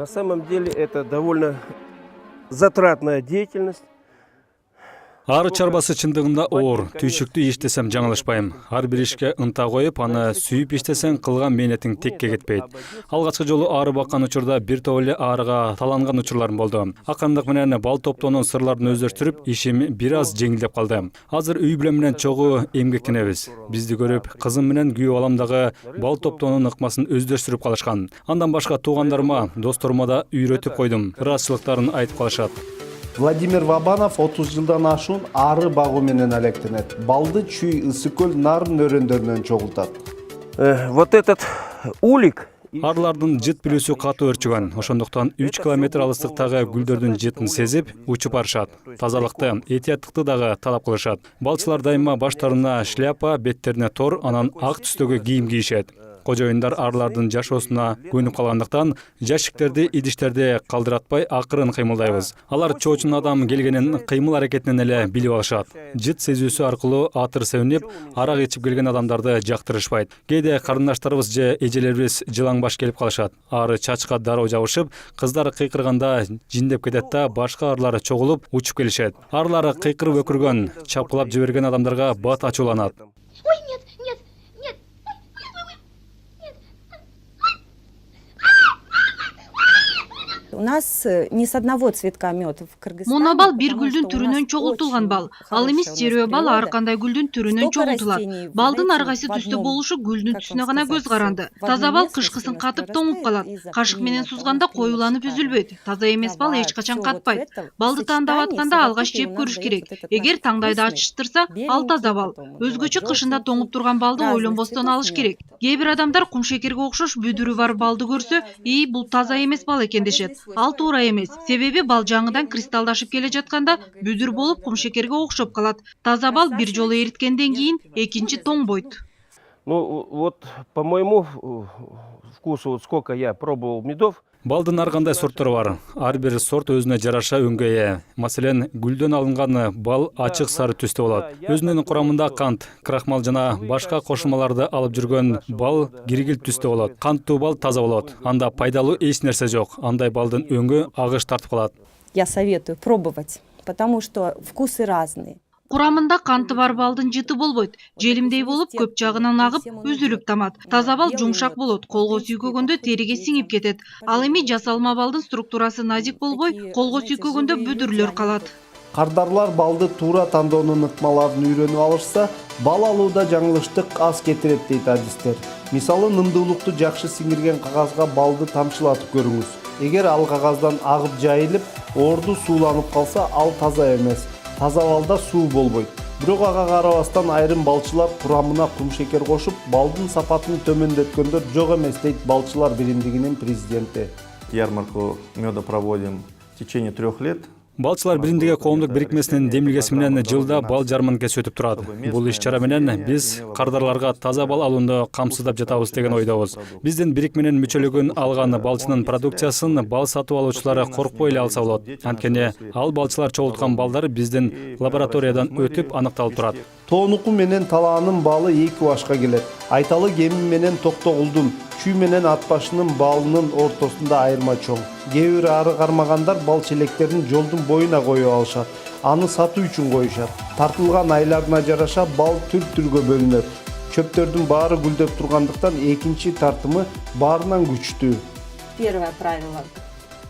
На самом деле это довольно затратная деятельность. Ары чарбасы чындыгында оор, түйшүктүү иш десем жаңылышпайм. Ар бир ишке ынта коюп, аны сүйүп иштесең кылган мээнетиң текке кетпейт. Алгачкы жолу ары баккан учурда бир топ эле арыга таланган учурларым болду. Акырындык менен бал топтоонун сырларын өздөштүрүп, ишим бир аз жеңилдеп калды. Азыр үй бүлөм менен чогуу эмгектенебиз. Бизди көрүп, кызым менен күйөө балам дагы бал топтоонун ыкмасын өздөштүрүп калышкан. Андан башка туугандарыма, досторума да үйрөтүп койдум. Ыраазычылыктарын айтып калышат. Владимир Вабанов 30 жылдан ашуун ары багуу менен алектенет. Балды чүй, ысык-көл, нарын өрөндөрүнөн чогултат. Вот этот улик Арлардын жыт билүүсү катуу өрчүгөн. Ошондуктан 3 километр алыстыктагы гүлдөрдүн жытын сезип, учуп барышат. Тазалыкты, этияттыкты дагы талап кылышат. Балчылар дайыма баштарына шляпа, беттерине тор, анан ак түстөгү кийим кийишет. Кожоюндар арлардын жашоосуна көнүп калгандыктан жашиктерди, идиштерди калдыратпай акырын кыймылдайбыз. Алар чоочун адам келгенин кыймыл аракетинен эле билип алышат. Жыт сезүүсү аркылуу атыр себинип, арак ичип келген адамдарды жактырышпайт. Кээде карындаштарыбыз же эжелерибиз жылаң баш келип калышат. Ары чачка дароо жабышып, кыздар кыйкырганда жиндеп кетет да башка арлар чогулуп учуп келишет. Арлар кыйкырып өкүргөн, чапкылап жиберген адамдарга бат ачууланат. Ой, нет, нет, нет. У нас не с одного цветка мед в Кыргызстане. Монобал бир гүлдүн түрүнөн чогултулган бал. Ал эмес терөө бал ар кандай гүлдүн түрүнөн чогултулат. Балдын ар кайсы түстө болушу гүлдүн түсүнө гана көз каранды. Таза бал кышкысын катып тоңуп калат. Кашык менен сузганда коюланып үзүлбөйт. Таза эмес бал эч качан катпайт. Балды тандап атканда алгач жеп көрүш керек. Эгер таңдайды ачыштырса, ал таза бал. Өзгөчө кышында тоңуп турган балды ойлонбостон алыш керек. Кээ бир адамдар кумшекерге окшош бүдүрү бар балды көрсө, бул таза эмес бал экен дешет. Ал туура эмес. Себеби бал жаңыдан кристалдашып келе жатканда бүдүр болуп кумшекерге окшоп калат. Таза бал бир жолу эриткенден кийин экинчи тоңбойт. Ну вот по моему вкусу, вот сколько я пробовал медов, Балдын ар кандай сорттору бар. Ар бир сорт өзүнө жараша өңгө ээ. Маселен, гүлдөн алынган бал ачык сары түстө болот. Өзүнүн курамында кант, крахмал жана башка кошулмаларды алып жүргөн бал киргил түстө болот. Канттуу бал таза болот. Анда пайдалуу эч нерсе жок. Андай балдын өңгө агыш тартып калат. Я советую пробовать, потому что вкусы разные. Курамында канты бар балдын жыты болбойт. Желимдей болуп көп жагынан агып, үзүлүп тамат. Таза бал жумшак болот, колго сүйкөгөндө териге сиңип кетет. Ал эми жасалма балдын структурасы назик болбой, колго сүйкөгөндө бүдүрлөр калат. Кардарлар балды туура тандоонун ыкмаларын үйрөнүп алышса, бал алууда жаңылыштык аз кетирет дейт адистер. Мисалы, нымдуулукту жакшы сиңирген кагазга балды тамчылатып көрүңүз. Эгер ал кагаздан агып жайылып, орду сууланып калса, ал таза эмес. Таза балда суу болбойт. Бирок ага карабастан айрым балчылар курамына кумшекер кошуп, балдын сапатын төмөндөткөндөр жок эмес дейт балчылар биримдигинин президенти. Ярмарку меда проводим в течение 3 лет. Балчылар биримдиги коомдук бирикмесинин демилгеси менен жылда бал жарманкасы өтүп турат. Бул иш-чара менен биз кардарларга таза бал алууну камсыздап жатабыз деген ойдобуз. Биздин бирикменен мүчөлүгүн алган балчынын продукциясын бал сатып алуучулары коркпой эле алса болот. Анткени ал балчылар чогулткан балдар биздин лабораториядан өтүп аныкталып турат. Тоонуку менен талаанын балы эки башка келет. Айталы кеми менен токтогулдун, чүй менен ат башынын балынын ортосунда айырма чоң. Кээ бир ары кармагандар бал челектерин жолдун боюна коюп алышат. Аны сатуу үчүн коюшат. Тартылган айларына жараша бал түр-түргө бөлүнөт. Чөптөрдүн баары гүлдөп тургандыктан экинчи тартымы баарынан күчтүү. Первое правило.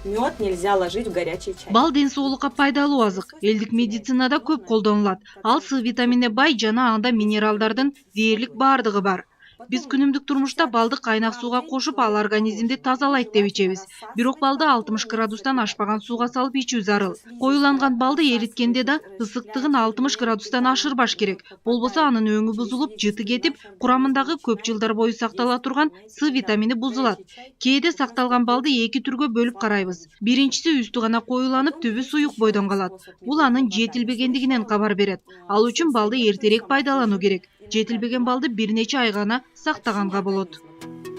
Мед нельзя ложить в горячий чай. Бал ден соолукка пайдалуу азык. Элдик медицинада көп колдонулат. Ал С витаминине бай жана анда минералдардын дээрлик баардыгы бар. Биз күнүмдүк турмушта балды кайнак сууга кошуп, ал организмди тазалайт деп ичебиз. Бирок балды 60 градустан ашпаган сууга салып ичүү зарыл. Коюланган балды эриткенде да ысыктыгын 60 градустан ашырбаш керек. Болбосо анын өңү бузулуп, жыты кетип, курамындагы көп жылдар бою сактала турган С витамини бузулат. Кээде сакталган балды эки түргө бөлүп карайбыз. Биринчиси үстү гана коюланып, түбү суюк бойдон калат. Бул анын жетилбегендигинен кабар берет. Ал үчүн балды эртерээк пайдалануу керек. Жетилбеген балды бир нече ай гана сактаганга болот.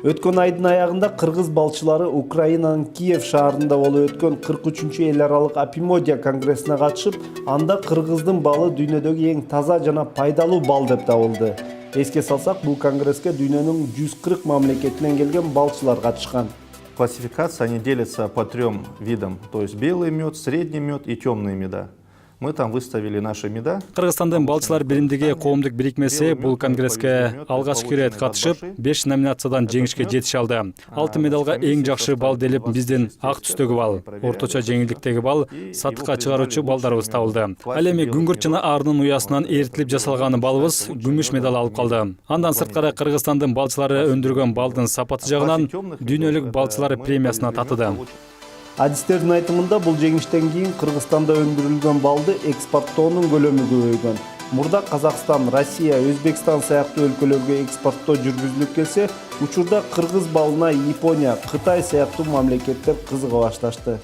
Өткөн айдын аягында кыргыз балчылары Украинанын Киев шаарында болуп өткөн 43-чү эл аралык Апимодия конгрессине катышып, анда кыргыздын балы дүйнөдөгү эң таза жана пайдалуу бал деп табылды. Эске салсак, бул конгресске дүйнөнүн 140 мамлекетинен келген балчылар катышкан. классификация, они делятся по 3 видам. То есть белый мед, средний мед и темные меда. Мы там выставили наши меда. Кыргызстандын балчылар биримдиги коомдук бирикмеси бул конгресске алгачкы ирет катышып, 5 номинациядан жеңишке жетише алды. Алтын медалга эң жакшы бал делип биздин ак түстөгү бал, орточо жеңилдиктеги бал, сатыкка чыгаруучу балдарыбыз табылды. Ал эми күңгүрт жана арынын уясынан эритилип жасалган балыбыз күмүш медаль алып калды. Андан сырткары Кыргызстандын балчылары өндүргөн балдын сапаты жагынан дүйнөлүк балчылар премиясына татыды. Адистердин айтымында бул жеңиштен кийин Кыргызстанда өндүрүлгөн балды экспорттоонун көлөмү көбөйгөн. Мурда Казакстан, Россия, Өзбекстан сыяктуу өлкөлөргө экспорттоо жүргүзүлүп келсе, учурда кыргыз балына Япония, Кытай сыяктуу мамлекеттер кызыга башташты.